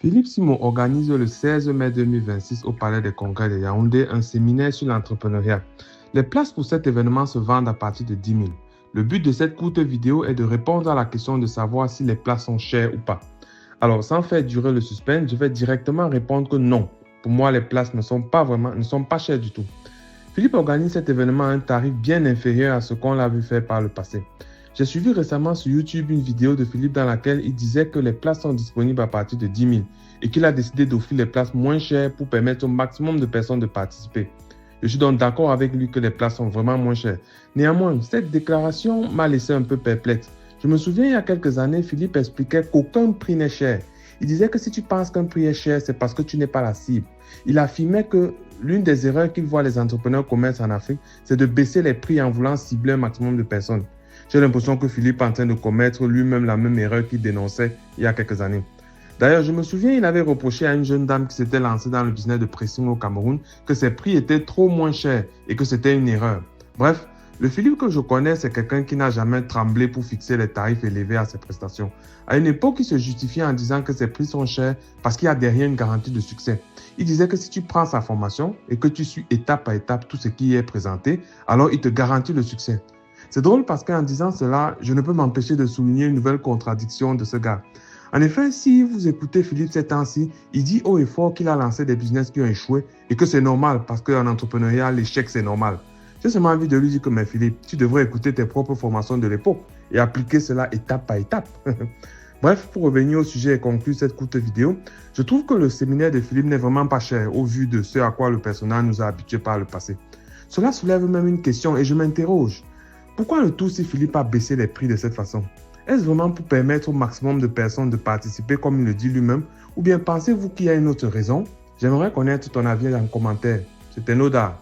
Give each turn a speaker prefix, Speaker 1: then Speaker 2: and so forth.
Speaker 1: Philippe Simon organise le 16 mai 2026 au Palais des Congrès de Yaoundé un séminaire sur l'entrepreneuriat. Les places pour cet événement se vendent à partir de 10 000. Le but de cette courte vidéo est de répondre à la question de savoir si les places sont chères ou pas. Alors, sans faire durer le suspense, je vais directement répondre que non. Pour moi, les places ne sont pas chères du tout. Philippe organise cet événement à un tarif bien inférieur à ce qu'on l'a vu faire par le passé. J'ai suivi récemment sur YouTube une vidéo de Philippe dans laquelle il disait que les places sont disponibles à partir de 10 000 et qu'il a décidé d'offrir les places moins chères pour permettre au maximum de personnes de participer. Je suis donc d'accord avec lui que les places sont vraiment moins chères. Néanmoins, cette déclaration m'a laissé un peu perplexe. Je me souviens, il y a quelques années, Philippe expliquait qu'aucun prix n'est cher. Il disait que si tu penses qu'un prix est cher, c'est parce que tu n'es pas la cible. Il affirmait que l'une des erreurs qu'il voit les entrepreneurs commettre en Afrique, c'est de baisser les prix en voulant cibler un maximum de personnes. J'ai l'impression que Philippe est en train de commettre lui-même la même erreur qu'il dénonçait il y a quelques années. D'ailleurs, je me souviens, il avait reproché à une jeune dame qui s'était lancée dans le business de pressing au Cameroun que ses prix étaient trop moins chers et que c'était une erreur. Bref, le Philippe que je connais, c'est quelqu'un qui n'a jamais tremblé pour fixer les tarifs élevés à ses prestations. À une époque, il se justifiait en disant que ses prix sont chers parce qu'il y a derrière une garantie de succès. Il disait que si tu prends sa formation et que tu suis étape par étape tout ce qui y est présenté, alors il te garantit le succès. C'est drôle parce qu'en disant cela, je ne peux m'empêcher de souligner une nouvelle contradiction de ce gars. En effet, si vous écoutez Philippe ces temps-ci, il dit haut et fort qu'il a lancé des business qui ont échoué et que c'est normal parce qu'en entrepreneuriat, l'échec, c'est normal. J'ai seulement envie de lui dire que, mais Philippe, tu devrais écouter tes propres formations de l'époque et appliquer cela étape par étape. Bref, pour revenir au sujet et conclure cette courte vidéo, je trouve que le séminaire de Philippe n'est vraiment pas cher au vu de ce à quoi le personnage nous a habitués par le passé. Cela soulève même une question et je m'interroge. Pourquoi le tout si Philippe a baissé les prix de cette façon? Est-ce vraiment pour permettre au maximum de personnes de participer comme il le dit lui-même? Ou bien pensez-vous qu'il y a une autre raison? J'aimerais connaître ton avis en commentaire. C'était Noda.